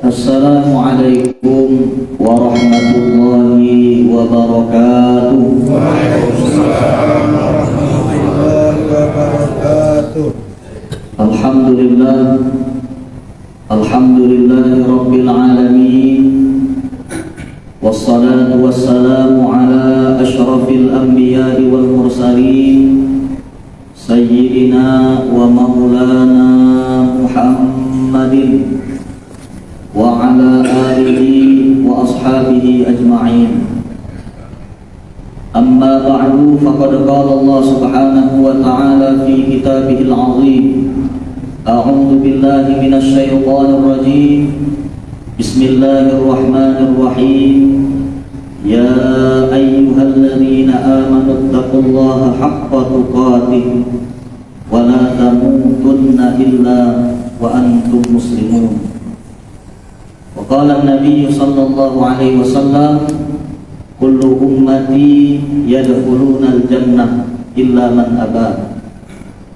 Assalamualaikum warahmatullahi wabarakatuh. Waalaikumsalam warahmatullahi wabarakatuh. Alhamdulillahi rabbil alamin. Wassalatu wassalamu ala asyrafil anbiya'i wal mursalin, sayyidina wa maulana Muhammadin wa ala alihi wa ashabihi ajma'in. Amma ba'du, faqad qala Allah subhanahu wa ta'ala fi kitabihil azim. A'udzu billahi minasy syaithanir rajim. Bismillahirrahmanirrahim. Ya ayyuhalladzina amanu taqullaha haqqa tuqatih wa la tamutunna illa wa antum muslimun. Wa qala an-nabiy sallallahu alaihi wasallam, kullu ummati yadkhuluna al-jannah illa man aba.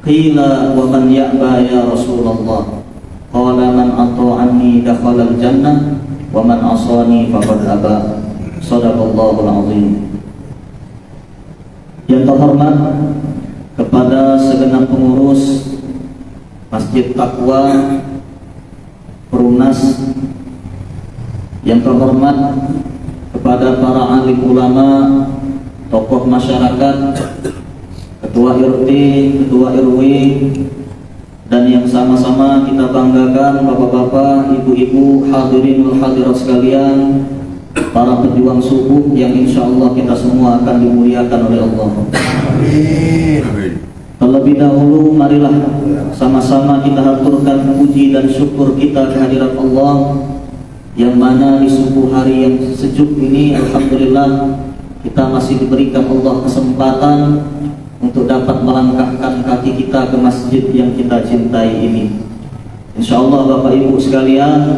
Qila wa man ya'ba ya Rasulullah? Qala man ata'ani dakhala al-jannah wa man asani faqad aba. Shadaqallahul azim. Yang terhormat kepada segenap pengurus Masjid Taqwa Perumnas, yang terhormat kepada para alim ulama, tokoh masyarakat, ketua RT, ketua RW, dan yang sama-sama kita banggakan bapak-bapak, ibu-ibu, hadirin wal hadirat sekalian, para pejuang subuh yang insya Allah kita semua akan dimuliakan oleh Allah. Amin. Terlebih dahulu marilah sama-sama kita haturkan puji dan syukur kita kehadirat Allah, yang mana di subuh hari yang sejuk ini alhamdulillah kita masih diberikan Allah kesempatan untuk dapat melangkahkan kaki kita ke masjid yang kita cintai ini. Insya Allah Bapak Ibu sekalian,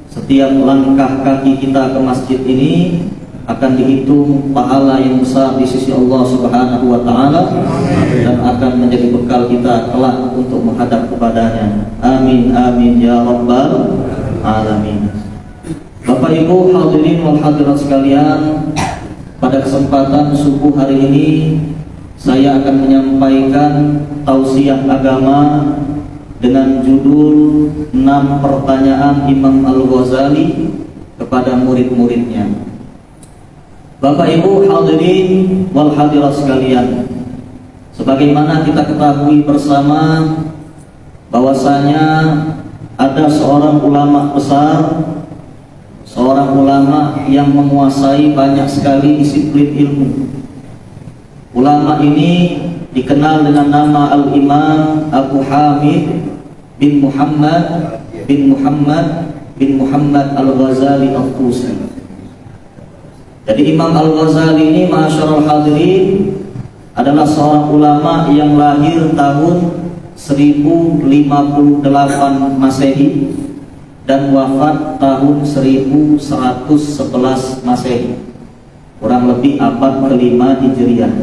setiap langkah kaki kita ke masjid ini akan dihitung pahala yang besar di sisi Allah Subhanahu wa Ta'ala, dan akan menjadi bekal kita kelak untuk menghadap kepadanya. Amin amin ya rabbal alamin. Bapak Ibu hadirin wal hadirat sekalian, pada kesempatan subuh hari ini saya akan menyampaikan tausiah agama dengan judul 6 pertanyaan Imam Al-Ghazali kepada murid-muridnya. Bapak Ibu hadirin wal hadirat sekalian, sebagaimana kita ketahui bersama bahwasanya ada seorang ulama besar, seorang ulama yang menguasai banyak sekali disiplin ilmu. Ulama ini dikenal dengan nama Al-Imam Abu Hamid bin Muhammad Al-Ghazali Al-Tusi. Jadi Imam Al-Ghazali ini masyarul hadirin adalah seorang ulama yang lahir tahun 1058 Masehi dan wafat tahun 1111 Masehi, kurang lebih abad ke-5 Hijriah.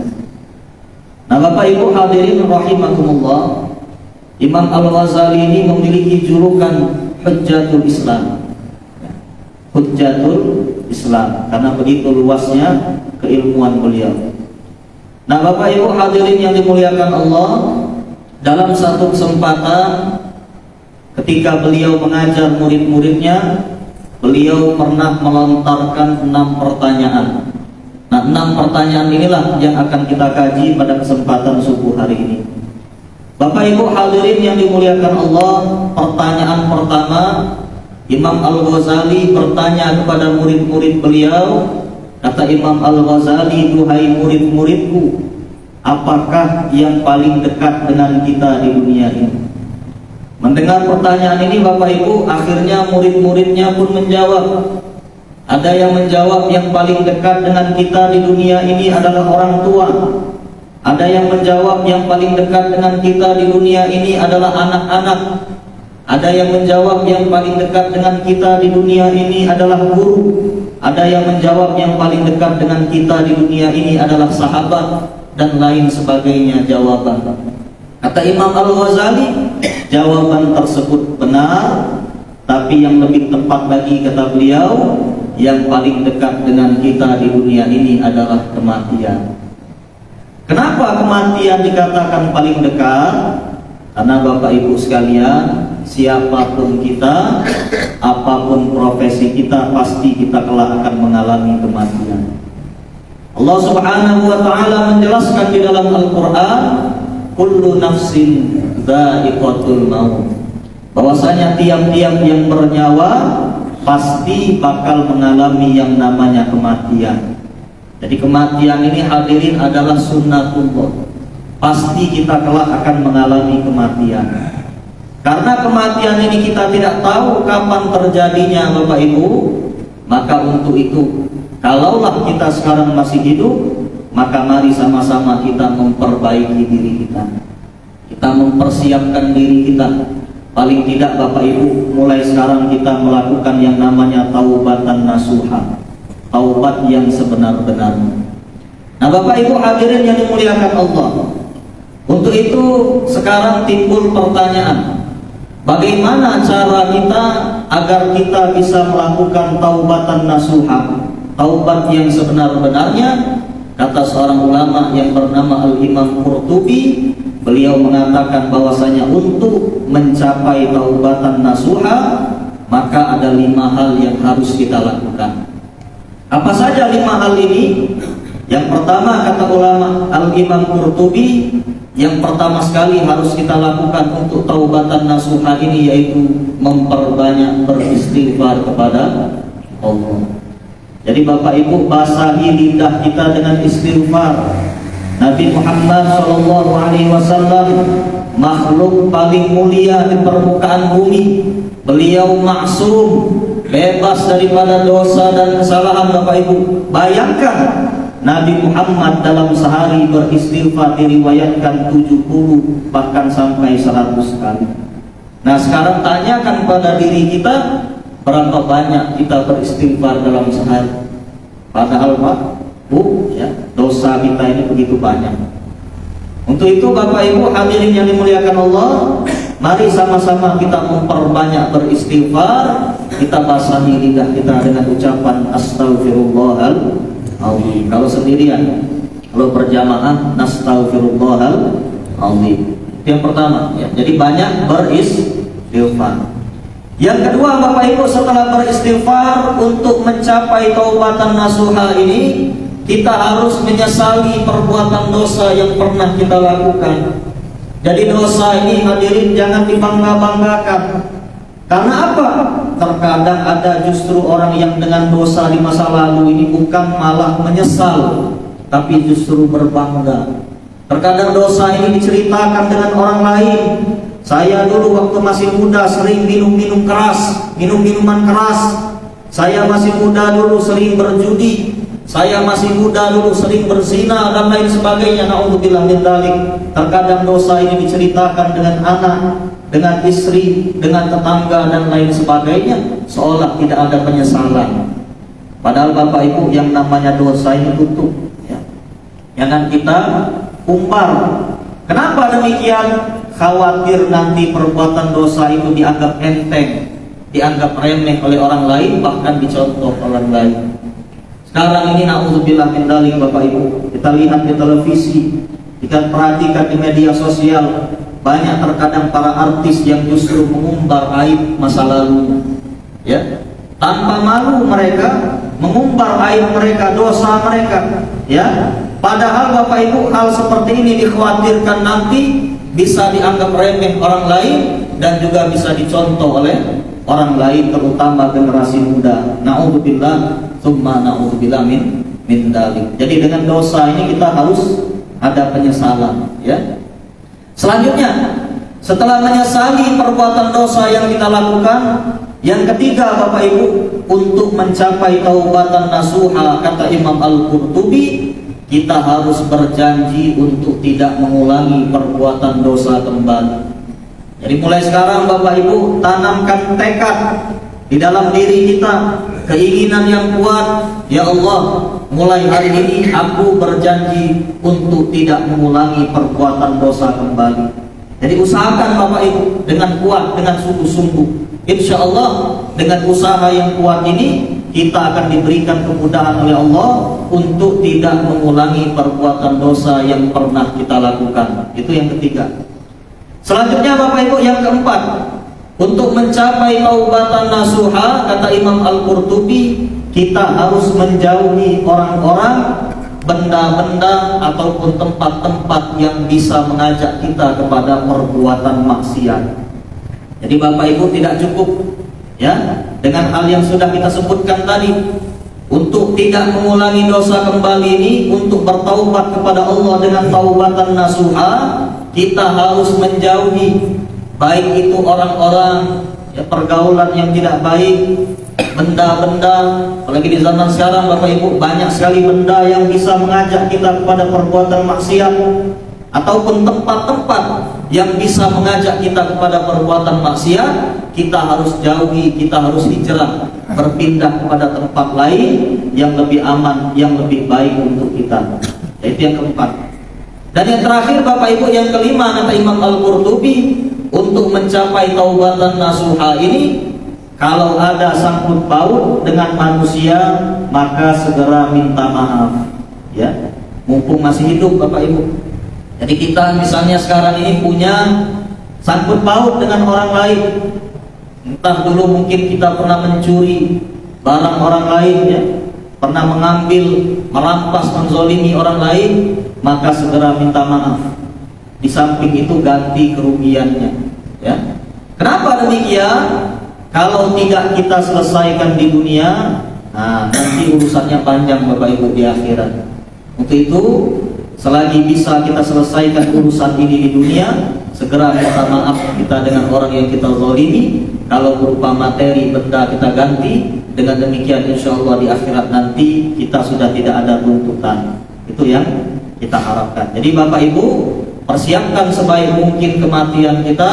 Nah Bapak Ibu hadirin rahimakumullah, Imam Al-Ghazali ini memiliki julukan Hujjatul Islam. Hujjatul Islam, karena begitu luasnya keilmuan beliau. Nah Bapak Ibu hadirin yang dimuliakan Allah, dalam satu kesempatan ketika beliau mengajar murid-muridnya, beliau pernah melontarkan 6 pertanyaan. Nah 6 pertanyaan inilah yang akan kita kaji pada kesempatan subuh hari ini. Bapak Ibu hadirin yang dimuliakan Allah, pertanyaan pertama, Imam Al-Ghazali bertanya kepada murid-murid beliau. Kata Imam Al-Ghazali, duhai murid-muridku, apakah yang paling dekat dengan kita di dunia ini? Mendengar pertanyaan ini Bapak Ibu, akhirnya murid-muridnya pun menjawab. Ada yang menjawab yang paling dekat dengan kita di dunia ini adalah orang tua. Ada yang menjawab yang paling dekat dengan kita di dunia ini adalah anak-anak. Ada yang menjawab yang paling dekat dengan kita di dunia ini adalah guru. Ada yang menjawab yang paling dekat dengan kita di dunia ini adalah sahabat, dan lain sebagainya jawaban. Kata Imam Al-Ghazali, jawaban tersebut benar, tapi yang lebih tepat lagi kata beliau, yang paling dekat dengan kita di dunia ini adalah kematian. Kenapa kematian dikatakan paling dekat? Karena Bapak Ibu sekalian, siapapun kita, apapun profesi kita, pasti kita kelak akan mengalami kematian. Allah Subhanahu wa ta'ala menjelaskan di dalam Al-Quran, kullu nafsin dha'iqatul maut, bahwasanya tiap-tiap yang bernyawa pasti bakal mengalami yang namanya kematian. Jadi kematian ini hadirin adalah sunnatullah. Pasti kita kelak akan mengalami kematian. Karena kematian ini kita tidak tahu kapan terjadinya Bapak Ibu, maka untuk itu, kalaulah kita sekarang masih hidup, maka mari sama-sama kita memperbaiki diri kita. Kita mempersiapkan diri kita. Paling tidak Bapak Ibu, mulai sekarang kita melakukan yang namanya taubatan nasuha, taubat yang sebenar-benarnya. Nah Bapak Ibu hadirin yang dimuliakan Allah, untuk itu sekarang timbul pertanyaan, bagaimana cara kita agar kita bisa melakukan taubatan nasuha, taubat yang sebenar-benarnya? Kata seorang ulama yang bernama Al-Imam Qurtubi, beliau mengatakan bahwasanya untuk mencapai taubatan nasuha, maka ada 5 hal yang harus kita lakukan. Apa saja 5 hal ini? Yang pertama kata ulama Al-Imam Qurtubi, yang pertama sekali harus kita lakukan untuk taubatan nasuha ini yaitu memperbanyak beristighfar kepada Allah. Jadi Bapak Ibu, basahi lidah kita dengan istighfar. Nabi Muhammad SAW makhluk paling mulia di permukaan bumi. Beliau maksum, bebas daripada dosa dan kesalahan Bapak Ibu. Bayangkan Nabi Muhammad dalam sehari beristighfar diriwayatkan 70 bahkan sampai 100 kali. Nah sekarang tanyakan pada diri kita, berapa banyak kita beristighfar dalam sehari? Padahal Pak Bu, ya, dosa kita ini begitu banyak. Untuk itu Bapak Ibu hadirin yang dimuliakan Allah, mari sama-sama kita memperbanyak beristighfar. Kita basahi lidah kita dengan ucapan astaghfirullahaladzim. Kalau sendirian, kalau berjamaah nastaghfirullahaladzim. Itu yang pertama ya. Jadi banyak beristighfar. Yang kedua Bapak Ibu, setelah beristighfar untuk mencapai taubatan nasuha ini, kita harus menyesali perbuatan dosa yang pernah kita lakukan. Jadi dosa ini hadirin jangan dibangga-banggakan. Karena apa? Terkadang ada justru orang yang dengan dosa di masa lalu ini bukan malah menyesal, tapi justru berbangga. Terkadang dosa ini diceritakan dengan orang lain. Saya dulu waktu masih muda sering minum minuman keras. Saya masih muda dulu sering berjudi. Saya masih muda dulu sering berzina dan lain sebagainya. Na'udzubillah min dzalik. Terkadang dosa ini diceritakan dengan anak, dengan istri, dengan tetangga dan lain sebagainya, seolah tidak ada penyesalan. Padahal Bapak Ibu, yang namanya dosa ini tutup ya. Jangan kita umbar. Kenapa demikian? Khawatir nanti perbuatan dosa itu dianggap enteng, dianggap remeh oleh orang lain, bahkan dicontoh orang lain. Sekarang ini na'udzubillah min dzalik Bapak Ibu, kita lihat di televisi, kita perhatikan di media sosial, banyak terkadang para artis yang justru mengumbar aib masa lalu ya. Tanpa malu mereka mengumbar aib mereka, dosa mereka ya. Padahal Bapak Ibu, hal seperti ini dikhawatirkan nanti bisa dianggap remeh orang lain dan juga bisa dicontoh oleh orang lain, terutama generasi muda. Na'udzubillah tsumma na'udzubillah min dzalik. Jadi dengan dosa ini kita harus ada penyesalan ya. Selanjutnya, setelah menyesali perbuatan dosa yang kita lakukan, yang ketiga Bapak Ibu, untuk mencapai taubatan nasuha, kata Imam Al-Qurtubi, kita harus berjanji untuk tidak mengulangi perbuatan dosa kembali. Jadi mulai sekarang Bapak Ibu, tanamkan tekad di dalam diri kita, keinginan yang kuat. Ya Allah, mulai hari ini aku berjanji untuk tidak mengulangi perbuatan dosa kembali. Jadi usahakan Bapak Ibu dengan kuat, dengan sungguh-sungguh. insya Allah dengan usaha yang kuat ini kita akan diberikan kemudahan oleh Allah untuk tidak mengulangi perbuatan dosa yang pernah kita lakukan. Itu yang ketiga. Selanjutnya Bapak Ibu, yang keempat, untuk mencapai taubatan nasuha, kata Imam Al-Qurtubi, kita harus menjauhi orang-orang, benda-benda ataupun tempat-tempat yang bisa mengajak kita kepada perbuatan maksiat. Jadi Bapak Ibu, tidak cukup ya dengan hal yang sudah kita sebutkan tadi. Untuk tidak mengulangi dosa kembali ini, untuk bertaubat kepada Allah dengan taubatan nasuha, kita harus menjauhi baik itu orang-orang, ya, pergaulan yang tidak baik, benda-benda. Apalagi di zaman sekarang Bapak Ibu, banyak sekali benda yang bisa mengajak kita kepada perbuatan maksiat, ataupun tempat-tempat yang bisa mengajak kita kepada perbuatan maksiat. Kita harus jauhi, kita harus hijrah, berpindah kepada tempat lain yang lebih aman, yang lebih baik untuk kita. Itu yang keempat. Dan yang terakhir Bapak Ibu, yang kelima, kata Imam Al-Qurtubi, untuk mencapai taubatan nasuha ini, kalau ada sangkut paut dengan manusia, maka segera minta maaf, ya, mumpung masih hidup Bapak Ibu. Jadi kita misalnya sekarang ini punya sangkut paut dengan orang lain, entah dulu mungkin kita pernah mencuri barang orang lain, ya, pernah mengambil, merampas, menzolimi orang lain, maka segera minta maaf. Di samping itu ganti kerugiannya, ya. Kenapa demikian? Kalau tidak kita selesaikan di dunia, nah nanti urusannya panjang Bapak Ibu di akhirat. Untuk itu, selagi bisa kita selesaikan urusan ini di dunia, segera minta maaf kita dengan orang yang kita zalimi. Kalau berupa materi, benda, kita ganti. Dengan demikian insya Allah di akhirat nanti kita sudah tidak ada tuntutan. Itu yang kita harapkan. Jadi Bapak Ibu, persiapkan sebaik mungkin kematian kita,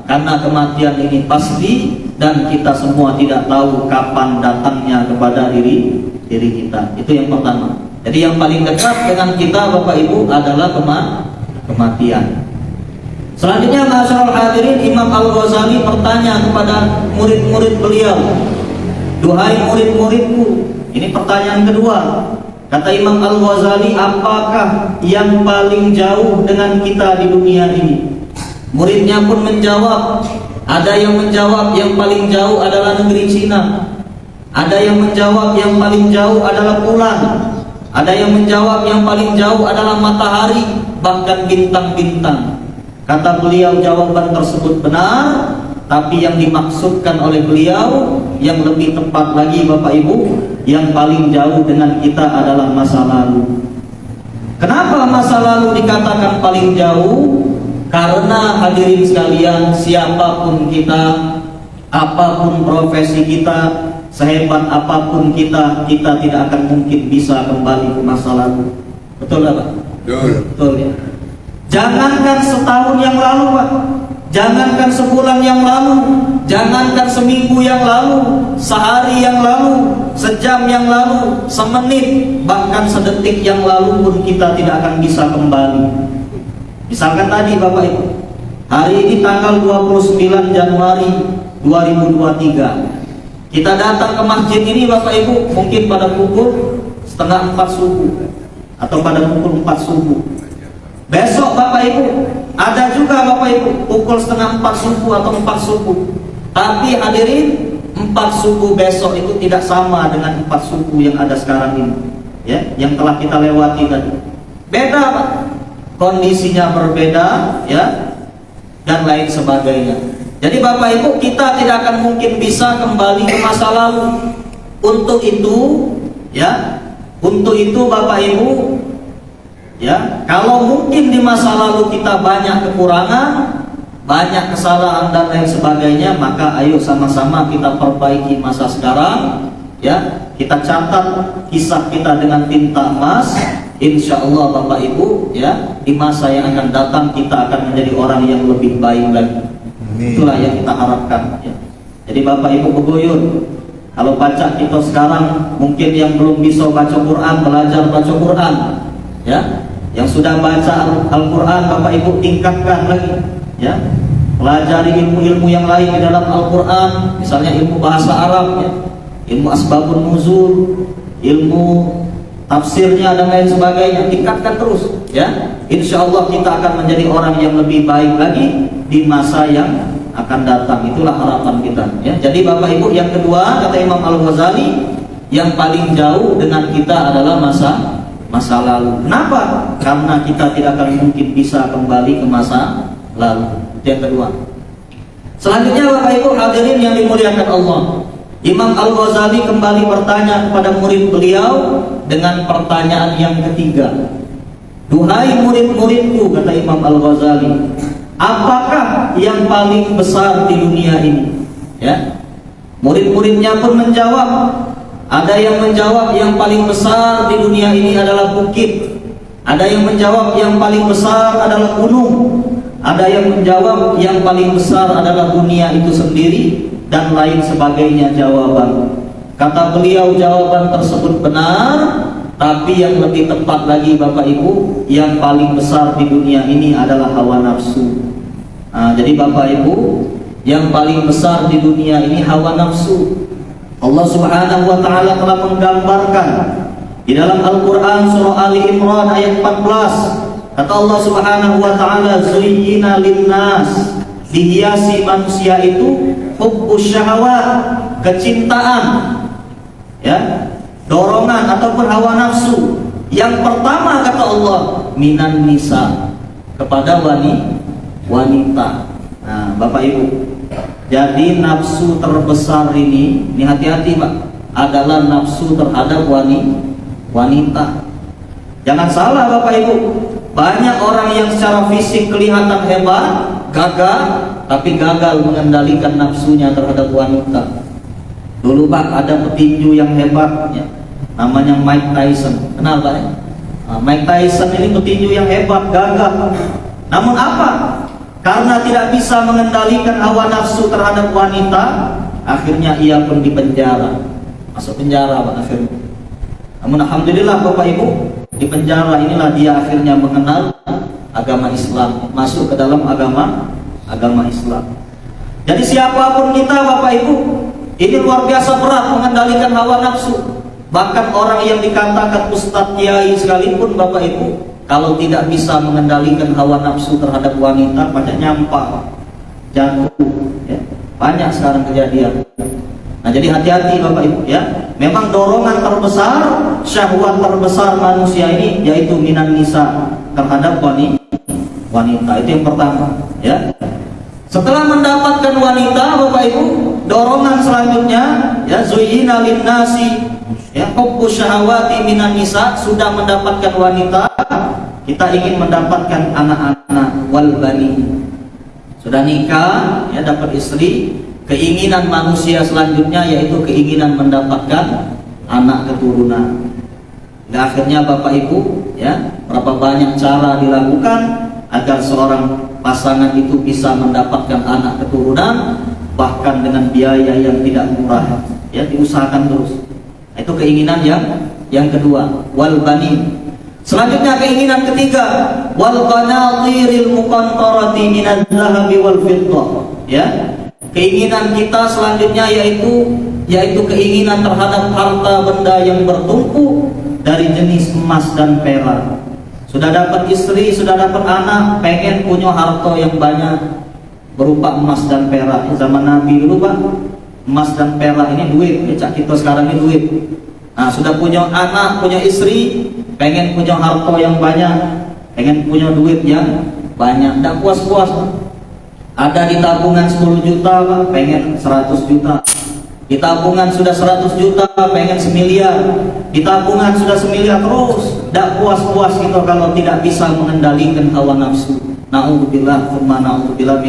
karena kematian ini pasti dan kita semua tidak tahu kapan datangnya kepada diri kita. Itu yang pertama. Jadi yang paling dekat dengan kita Bapak Ibu adalah kematian. Selanjutnya masyaallah hadirin, Imam Al-Ghazali bertanya kepada murid-murid beliau, "Duhai murid-muridku," ini pertanyaan kedua. Kata Imam Al-Ghazali, "Apakah yang paling jauh dengan kita di dunia ini?" Muridnya pun menjawab. Ada yang menjawab yang paling jauh adalah negeri Cina. Ada yang menjawab yang paling jauh adalah bulan. Ada yang menjawab yang paling jauh adalah matahari, bahkan bintang-bintang. Kata beliau, jawaban tersebut benar, tapi yang dimaksudkan oleh beliau yang lebih tepat lagi Bapak Ibu, yang paling jauh dengan kita adalah masa lalu. Kenapa masa lalu dikatakan paling jauh? Karena hadirin sekalian, siapapun kita, apapun profesi kita, sehebat apapun kita tidak akan mungkin bisa kembali ke masa lalu. Betul Pak? Betul ya. Jangankan setahun yang lalu Pak, jangankan sebulan yang lalu, jangankan seminggu yang lalu, sehari yang lalu, sejam yang lalu, semenit, bahkan sedetik yang lalu pun kita tidak akan bisa kembali. Misalkan tadi Bapak Ibu, hari ini tanggal 29 Januari 2023, kita datang ke masjid ini Bapak Ibu mungkin pada pukul 3:30 subuh atau pada pukul 4 subuh. Besok Bapak Ibu ada juga Bapak Ibu pukul 3:30 subuh atau 4 subuh. Tapi hadirin, 4 subuh besok itu tidak sama dengan 4 subuh yang ada sekarang ini, ya, yang telah kita lewati tadi. Beda Pak, kondisinya berbeda, ya, dan lain sebagainya. Jadi Bapak Ibu, kita tidak akan mungkin bisa kembali ke masa lalu. Untuk itu, ya, untuk itu Bapak Ibu, ya, kalau mungkin di masa lalu kita banyak kekurangan, banyak kesalahan dan lain sebagainya, maka ayo sama-sama kita perbaiki masa sekarang, ya. Kita catat kisah kita dengan tinta emas. Insya Allah Bapak Ibu, ya, di masa yang akan datang kita akan menjadi orang yang lebih baik lagi. Itulah yang kita harapkan, ya. Jadi Bapak Ibu Bebuyut, kalau baca kita sekarang, mungkin yang belum bisa baca Quran, belajar baca Quran, ya. Yang sudah baca Al-Quran Bapak Ibu tingkatkan lagi, ya. pelajari ilmu-ilmu yang lain di dalam Al-Quran, misalnya ilmu bahasa Arab, ya, ilmu asbabun nuzul, ilmu tafsirnya dan lain sebagainya. Tingkatkan terus, ya. Insya Allah kita akan menjadi orang yang lebih baik lagi di masa yang akan datang. Itulah harapan kita, ya. Jadi Bapak Ibu, yang kedua kata Imam Al-Ghazali, yang paling jauh dengan kita adalah masa lalu. Kenapa? Karena kita tidak akan mungkin bisa kembali ke masa lalu. Itu yang kedua. Selanjutnya Bapak Ibu hadirin yang dimuliakan Allah, Imam Al-Ghazali kembali bertanya kepada murid beliau dengan pertanyaan yang ketiga. Duhai murid-muridku, kata Imam Al-Ghazali, apakah yang paling besar di dunia ini? Ya. Murid-muridnya pun menjawab. Ada yang menjawab yang paling besar di dunia ini adalah bukit. Ada yang menjawab yang paling besar adalah gunung. Ada yang menjawab yang paling besar adalah dunia itu sendiri, dan lain sebagainya jawaban. Kata beliau, jawaban tersebut benar, tapi yang lebih tepat lagi Bapak Ibu, yang paling besar di dunia ini adalah hawa nafsu. Jadi Bapak Ibu, yang paling besar di dunia ini hawa nafsu. Allah Subhanahu wa taala telah menggambarkan di dalam Al-Qur'an surah Ali Imran ayat 14. Kata Allah Subhanahu wa taala, "Zuyyina lin-nas", dihiasi manusia itu hubbus syahwat, kecintaan, ya, dorongan ataupun hawa nafsu. Yang pertama kata Allah, minan nisa, kepada wanita. Nah, Bapak Ibu, jadi nafsu terbesar ini hati-hati Pak, adalah nafsu terhadap wanita. Jangan salah Bapak Ibu, banyak orang yang secara fisik kelihatan hebat, gagah, tapi gagal mengendalikan nafsunya terhadap wanita. Dulu Pak ada petinju yang hebat, ya, namanya Mike Tyson. Kenal Pak? Mike Tyson ini petinju yang hebat, gagah. Namun apa? Karena tidak bisa mengendalikan hawa nafsu terhadap wanita, akhirnya ia pun dipenjara, masuk penjara Pak akhirnya. Namun alhamdulillah Bapak Ibu, di penjara inilah dia akhirnya mengenal agama Islam, masuk ke dalam agama Islam. Jadi siapapun kita Bapak Ibu, ini luar biasa berat mengendalikan hawa nafsu. Bahkan orang yang dikatakan ustadz kiai sekalipun Bapak Ibu, kalau tidak bisa mengendalikan hawa nafsu terhadap wanita, banyak nyampah, jatuh, ya. Banyak sekarang kejadian. Nah, jadi hati-hati Bapak Ibu, ya. Memang dorongan terbesar, syahwat terbesar manusia ini yaitu minan nisa, terhadap wanita. Itu yang pertama, ya. Setelah mendapatkan wanita Bapak Ibu, dorongan selanjutnya, ya, zuyyina lin-nasi, ya, hubbu syahawati minan nisa. Sudah mendapatkan wanita, kita ingin mendapatkan anak-anak, wal bani. Sudah nikah, ya, dapat istri, keinginan manusia selanjutnya yaitu keinginan mendapatkan anak keturunan. Dan akhirnya Bapak Ibu, ya, berapa banyak cara dilakukan agar seorang pasangan itu bisa mendapatkan anak keturunan, bahkan dengan biaya yang tidak murah, ya, diusahakan terus. Itu keinginan yang kedua, wal bani. Selanjutnya keinginan ketiga, wal qanatiril muqantarati minadz zahabi wal fiddah, ya. Keinginan kita selanjutnya yaitu keinginan terhadap harta benda yang bertumpuk dari jenis emas dan perak. Sudah dapat istri, sudah dapat anak, pengen punya harta yang banyak berupa emas dan perak. Zaman Nabi dulu Pak, emas dan perak ini duit, ya, kita sekarang ini duit. Nah, sudah punya anak, punya istri, pengen punya harta yang banyak, pengen punya duit yang banyak, tidak puas-puas. Ada di tabungan 10 juta Pak, pengen 100 juta. Di tabungan sudah 100 juta, pengen 1 miliar. Di tabungan sudah 1 miliar terus, tidak puas-puas gitu kalau tidak bisa mengendalikan hawa nafsu. Na'udzubillah, tsumma na'udzubillah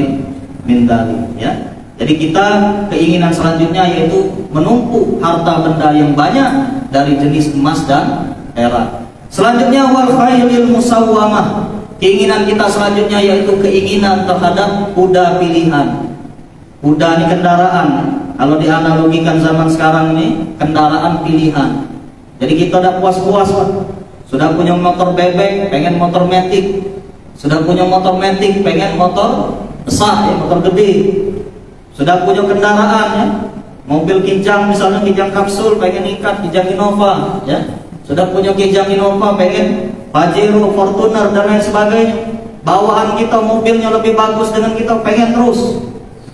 min dzalik, ya. Jadi kita keinginan selanjutnya yaitu menumpuk harta benda yang banyak dari jenis emas dan perak. Selanjutnya wal khailil musawwamah. Keinginan kita selanjutnya yaitu keinginan terhadap kuda pilihan. Kuda ini kendaraan. Kalau dianalogikan zaman sekarang ini kendaraan pilihan. Jadi kita udah puas-puas Pak. Sudah punya motor bebek, pengen motor matic. Sudah punya motor matic, pengen motor besar ya, motor gede, sudah punya kendaraan ya, mobil Kijang misalnya, Kijang Kapsul pengen ikat, Kijang Innova ya, sudah punya Kijang Innova pengen Pajero, Fortuner dan lain sebagainya. Bawaan kita mobilnya lebih bagus dengan kita pengen terus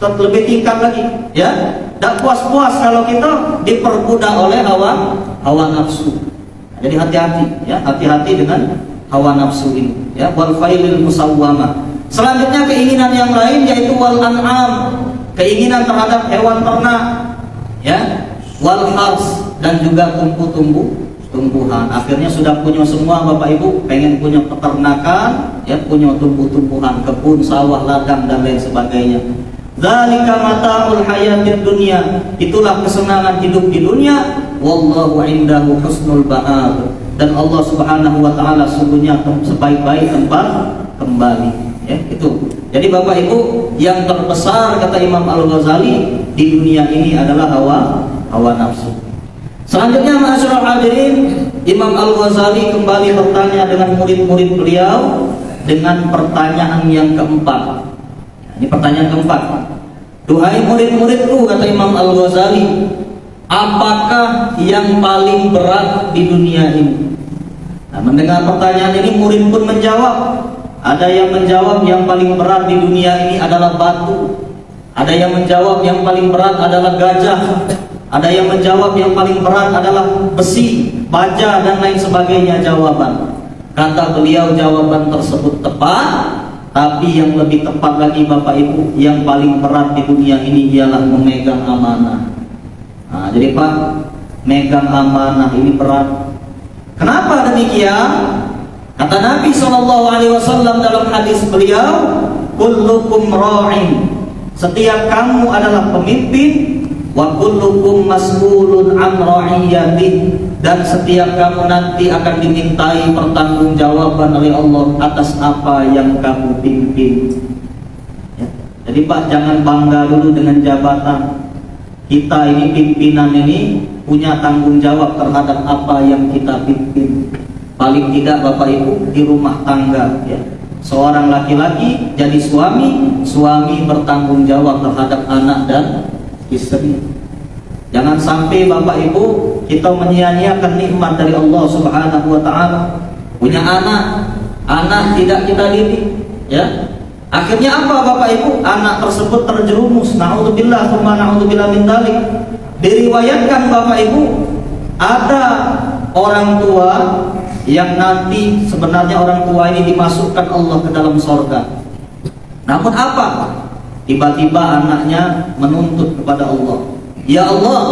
lebih tingkat lagi ya. Tak puas-puas kalau kita diperbudak oleh hawa nafsu. Jadi hati-hati ya, hati-hati dengan hawa nafsu ini ya. Wal failil musawwamah. Selanjutnya keinginan yang lain yaitu wal an'am, keinginan terhadap hewan ternak ya, wal hars, dan juga tumbuhan. Akhirnya sudah punya semua Bapak Ibu, pengen punya peternakan ya, punya tumbuhan, kebun, sawah, ladang dan lain sebagainya. Dzalika mata'ul hayatid dunya, itulah kesenangan hidup di dunia. Wallahu indahu husnul ma'ab, dan Allah Subhanahu wa taala sungguhnya sebaik-baik tempat kembali ya. Itu. Jadi Bapak Ibu, yang terbesar kata Imam Al-Ghazali di dunia ini adalah hawa nafsu. Selanjutnya ma'asyiral hadirin, Imam Al-Ghazali kembali bertanya dengan murid-murid beliau dengan pertanyaan yang keempat. Ini pertanyaan keempat. Duhai murid-muridku, kata Imam Al-Ghazali, apakah yang paling berat di dunia ini? Nah, mendengar pertanyaan ini murid pun menjawab. Ada yang menjawab yang paling berat di dunia ini adalah batu. Ada yang menjawab yang paling berat adalah gajah. Ada yang menjawab yang paling berat adalah besi, baja dan lain sebagainya jawaban. Kata beliau jawaban tersebut tepat, tapi yang lebih tepat lagi Bapak Ibu, yang paling berat di dunia ini ialah memegang amanah. Nah, jadi Pak, megang amanah ini berat. Kenapa demikian? Kata Nabi SAW dalam hadis beliau, kullukum ra'in, setiap kamu adalah pemimpin, wa kullukum mas'ulun an ra'iyatih, dan setiap kamu nanti akan dimintai pertanggungjawaban oleh Allah atas apa yang kamu pimpin ya. Jadi Pak, jangan bangga dulu dengan jabatan. Kita ini pimpinan ini punya tanggung jawab terhadap apa yang kita pimpin. Paling tidak Bapak Ibu di rumah tangga ya, seorang laki-laki jadi suami bertanggung jawab terhadap anak dan istri. Jangan sampai Bapak Ibu kita menyia-nyiakan nikmat dari Allah Subhanahu wa taala. Punya anak tidak kita didik ya. Akhirnya apa Bapak Ibu? Anak tersebut terjerumus, naudzubillah tsumma naudzubillah min dzalik. Diriwayatkan Bapak Ibu, ada orang tua yang nanti sebenarnya orang tua ini dimasukkan Allah ke dalam sorga. Namun apa? Tiba-tiba anaknya menuntut kepada Allah, ya Allah,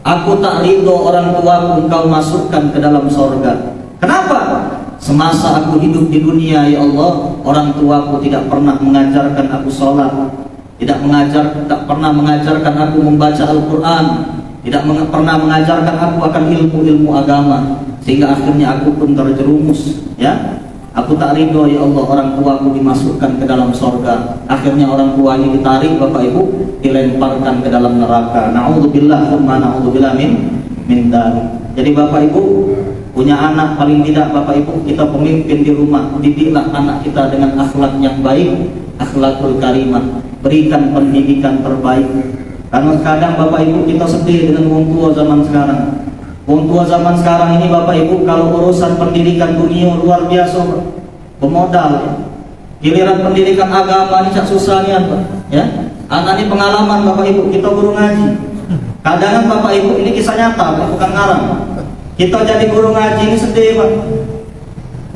aku tak ridho orang tuaku engkau masukkan ke dalam sorga. Kenapa? Semasa aku hidup di dunia ya Allah, orang tuaku tidak pernah mengajarkan aku sholat, tidak pernah mengajarkan aku membaca Al-Quran, tidak pernah mengajarkan aku akan ilmu-ilmu agama, sehingga akhirnya aku pun terjerumus ya. Aku tak ridho ya Allah orang tuaku dimasukkan ke dalam sorga. Akhirnya orang tua ini ditarik Bapak Ibu, dilemparkan ke dalam neraka. Naudzubillah tsumma naudzubillah min dzalik. Jadi Bapak Ibu punya anak, paling tidak Bapak Ibu kita pemimpin di rumah, didiklah anak kita dengan akhlak yang baik, akhlakul karimah. Berikan pendidikan terbaik. Karena kadang Bapak Ibu kita sedih dengan wong tua zaman sekarang. Wong tua zaman sekarang ini Bapak Ibu kalau urusan pendidikan dunia luar biasa, pemodal ya. Giliran pendidikan agama ini susah ya. Anak ini pengalaman Bapak Ibu, kita guru ngaji. Kadang Bapak Ibu ini kisah nyata, bukan ngarang. Kita jadi guru ngaji ini sedih Pak.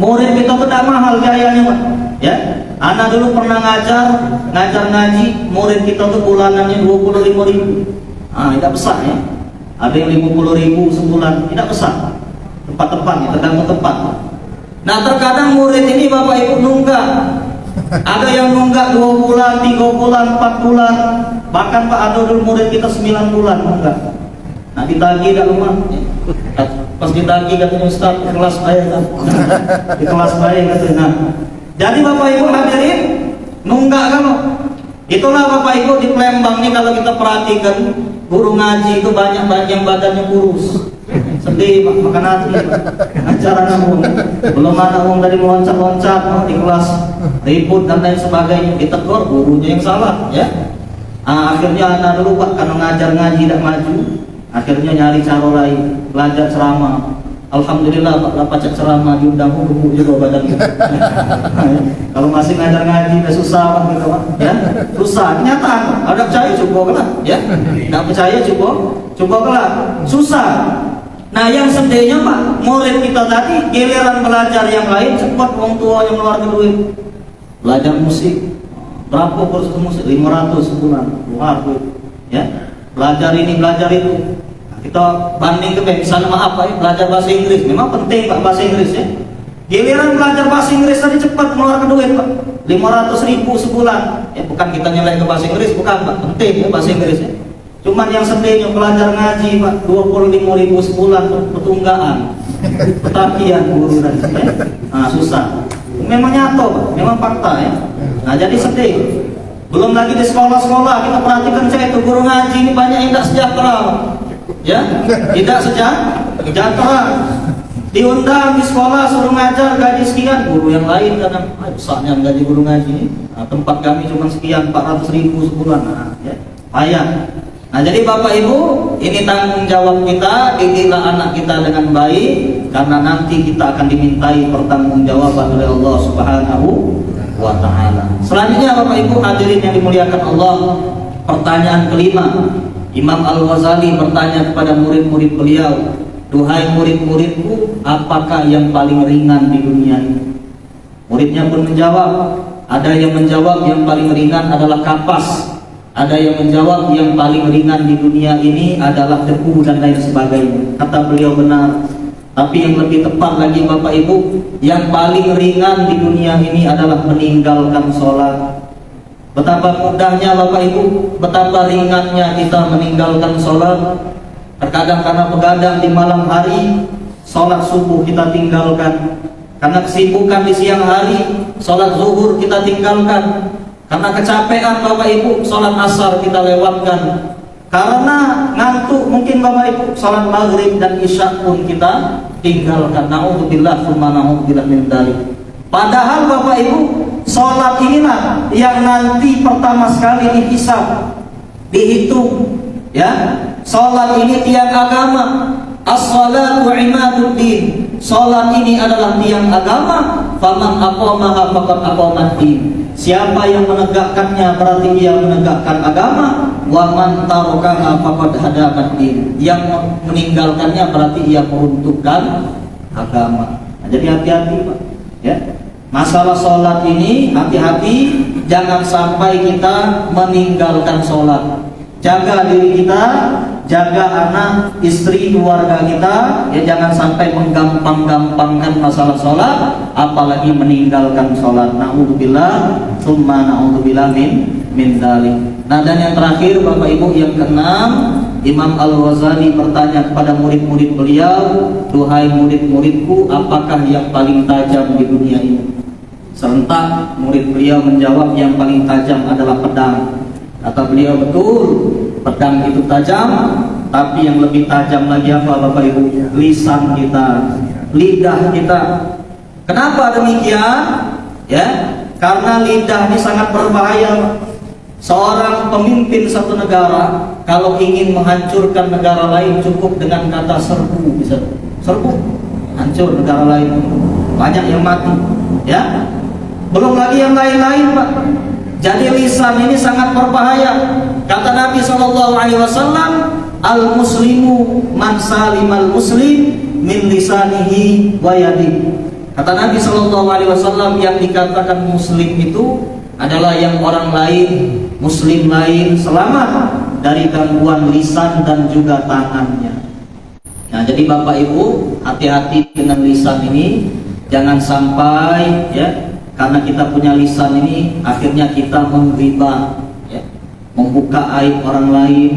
Murid kita tuh tidak mahal biayanya Pak ya. Anak dulu pernah ngajar ngaji, murid kita tuh bulanannya 25.000. Tidak besar ya. Ada yang 50.000 sebulan, tidak besar. Tempat-tempatnya, tergantung tempat. Nah terkadang murid ini Bapak Ibu nunggak. Ada yang nunggak 2 bulan, 3 bulan, 4 bulan. Bahkan Pak ada dulu murid kita 9 bulan nunggak. Nah ditagih dah rumah. Pas ditagih katanya Ustaz, kelas bayar kan. Di kelas bayar katanya. Nah, jadi Bapak Ibu hadirin, nunggak kamu. Itulah Bapak Ibu di Palembang nih kalau kita perhatikan, guru ngaji itu banyak yang badannya kurus. Sedih Pak, makan hati Pak. Acara namun belum ada orang dari loncat-loncat di kelas. ribut dan lain sebagainya, ditegur gurunya yang salah, ya. Akhirnya anak dulu Pak, karena ngajar ngaji tidak maju, akhirnya nyari cara lain, belajar ceramah. Alhamdulillah Pak, dapat ceramah diundang guru juga badan gitu. Kalau masih ngajar ngaji udah susah Pak gitu Pak, ya. Susah, kenyataan. Ada percaya coba lah, ya. Tidak percaya coba lah. Susah. Nah yang sedihnya Pak, murid kita tadi giliran belajar yang lain cepat orang tua yang ngeluarin duit. Belajar musik, berapa kursus musik? 500 sebulan, luar duit, ya. Belajar ini belajar itu. Kita banding ke misalnya maaf Pak, ya, belajar bahasa Inggris, memang penting Pak bahasa Inggris, ya. Giliran belajar bahasa Inggris tadi cepat mengeluarkan duit Pak, 500.000 sebulan. Ya bukan kita nyalain ke bahasa Inggris, bukan Pak, penting ya bahasa Inggris, ya. Cuman yang sedihnya belajar ngaji Pak, 25.000 sebulan pertunggaan, petakian guru dan ya. Nah susah. Memang nyata Pak, memang fakta, ya. Nah jadi sedih. Belum lagi di sekolah-sekolah kita perhatikan saya itu guru ngaji ini banyak yang tidak sejahtera Pak. Ya, tidak sejahtera. Diundang di sekolah suruh ngajar gaji sekian, guru yang lain kadang besarnya gaji guru ngaji. Nah, tempat kami cuma sekian 400.000 sebulan. Nah, ya, payah. Nah, jadi Bapak Ibu, ini tanggung jawab kita, didiklah anak kita dengan baik karena nanti kita akan dimintai pertanggungjawaban oleh Allah Subhanahu wa taala. Selanjutnya Bapak Ibu hadirin yang dimuliakan Allah, pertanyaan kelima. Imam Al-Ghazali bertanya kepada murid-murid beliau, "Duhai murid-muridku, apakah yang paling ringan di dunia ini?" Muridnya pun menjawab, ada yang menjawab yang paling ringan adalah kapas, ada yang menjawab yang paling ringan di dunia ini adalah debu dan lain sebagainya. Kata beliau benar, tapi yang lebih tepat lagi Bapak Ibu, yang paling ringan di dunia ini adalah meninggalkan sholat. Betapa mudahnya Bapak Ibu, betapa ringannya kita meninggalkan sholat. Terkadang karena begadang di malam hari, sholat subuh kita tinggalkan. Karena kesibukan di siang hari, sholat zuhur kita tinggalkan. Karena kecapean Bapak Ibu, sholat asar kita lewatkan. Karena ngantuk mungkin Bapak Ibu, sholat maghrib dan isya pun kita tinggalkan. Na'udzubillah tsumma na'udzubillah min dzalik. Padahal Bapak Ibu, sholat inilah yang nanti pertama sekali dihisab, dihitung, ya. Sholat ini tiang agama. As-salatu imaduddin. Sholat ini adalah tiang agama. Faman aqamaha faqad aqamaddin. Siapa yang menegakkannya berarti dia menegakkan agama. Wa man tarakaha faqad hadamaddin. Yang meninggalkannya berarti ia meruntuhkan agama. Nah, jadi hati-hati Pak, ya. Masalah sholat ini hati-hati, jangan sampai kita meninggalkan sholat. Jaga diri kita, jaga anak, istri, keluarga kita, ya jangan sampai menggampang-gampangkan masalah sholat, apalagi meninggalkan sholat. Na'udzubillah, tsumma na'udzubillah min dzalik. Nah dan yang terakhir Bapak Ibu, yang keenam, Imam Al-Ghazali bertanya kepada murid-murid beliau, "Duhai murid-muridku, apakah yang paling tajam di dunia ini?" Serentak murid beliau menjawab, "Yang paling tajam adalah pedang." Kata beliau, betul, pedang itu tajam, tapi yang lebih tajam lagi apa Bapak Ibu? Lisan kita, lidah kita. Kenapa demikian? Ya, karena lidah ini sangat berbahaya. Seorang pemimpin satu negara kalau ingin menghancurkan negara lain cukup dengan kata serbu, bisa serbu, hancur negara lain, banyak yang mati, ya. Belum lagi yang lain-lain Pak. Jadi lisan ini sangat berbahaya. Kata Nabi SAW, "Al-muslimu man salimal muslim min lisanihi wa yadihi." Kata Nabi SAW, yang dikatakan muslim itu adalah yang orang lain, muslim lain selamat dari gangguan lisan dan juga tangannya. Nah jadi Bapak Ibu, hati-hati dengan lisan ini. Jangan sampai, ya, karena kita punya lisan ini akhirnya kita menggibah, ya, membuka aib orang lain,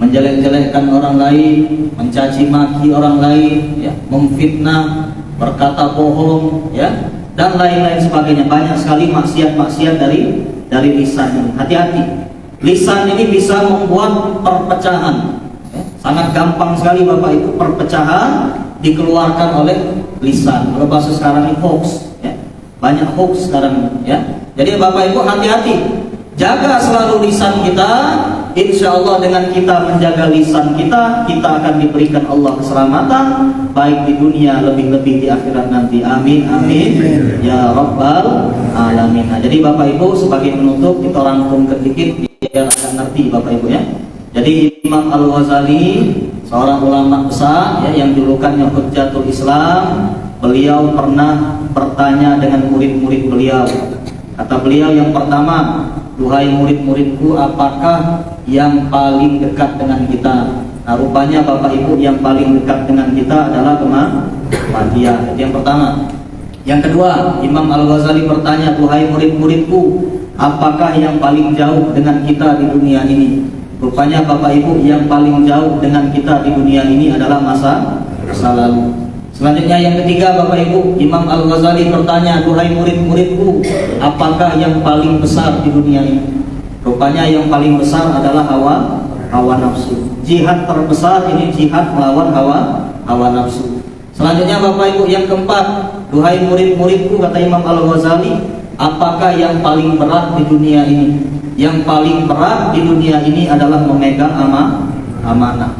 menjelek-jelekkan orang lain, mencaci maki orang lain, ya, memfitnah, berkata bohong, ya, dan lain-lain sebagainya. Banyak sekali maksiat-maksiat dari lisan ini. Hati-hati. Lisan ini bisa membuat perpecahan, ya. Sangat gampang sekali Bapak Ibu, perpecahan dikeluarkan oleh lisan. Kalau bahasa sekarang ini hoax, ya. Banyak hoax sekarang ya. Jadi Bapak Ibu hati-hati. Jaga selalu lisan kita. Insya Allah dengan kita menjaga lisan kita, kita akan diberikan Allah keselamatan, baik di dunia lebih-lebih di akhirat nanti. Amin, amin, ya Rabbal Alamin. Nah, jadi Bapak Ibu sebagai penutup kita rangkum sedikit biar agak ngerti Bapak Ibu ya. Jadi Imam Al-Ghazali seorang ulama besar ya, yang julukannya Hujjatul Islam. Beliau pernah bertanya dengan murid-murid beliau. Kata beliau yang pertama, duhai murid-muridku, apakah yang paling dekat dengan kita? Nah, rupanya Bapak Ibu yang paling dekat dengan kita adalah kematian. Jadi yang pertama. Yang kedua, Imam Al-Ghazali bertanya, duhai murid-muridku, apakah yang paling jauh dengan kita di dunia ini? Rupanya Bapak Ibu yang paling jauh dengan kita di dunia ini adalah masa lalu. Selanjutnya yang ketiga Bapak Ibu, Imam Al-Ghazali bertanya, duhai murid-muridku, apakah yang paling besar di dunia ini? Rupanya yang paling besar adalah hawa nafsu. Jihad terbesar ini jihad melawan hawa nafsu. Selanjutnya Bapak Ibu yang keempat, duhai murid-muridku, kata Imam Al-Ghazali, apakah yang paling berat di dunia ini? Yang paling berat di dunia ini adalah memegang amanah.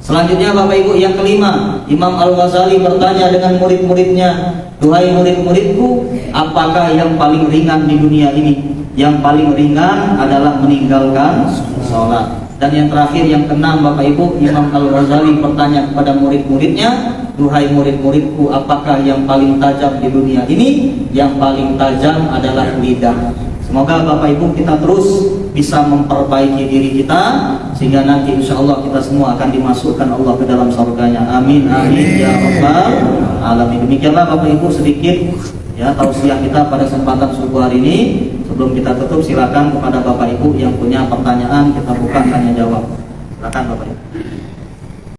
Selanjutnya Bapak Ibu yang kelima, Imam Al-Ghazali bertanya dengan murid-muridnya, duhai murid-muridku, apakah yang paling ringan di dunia ini? Yang paling ringan adalah meninggalkan sholat. Dan yang terakhir yang keenam Bapak Ibu, Imam Al-Ghazali bertanya kepada murid-muridnya, duhai murid-muridku, apakah yang paling tajam di dunia ini? Yang paling tajam adalah lidah. Semoga Bapak Ibu kita terus bisa memperbaiki diri kita, sehingga nanti insya Allah kita semua akan dimasukkan Allah ke dalam surganya. Amin, amin, ya Rabbal Alamin. Demikianlah Bapak Ibu sedikit ya tausiah kita pada kesempatan subuh hari ini. Sebelum kita tutup, silakan kepada Bapak Ibu yang punya pertanyaan kita buka tanya jawab. Silakan Bapak Ibu.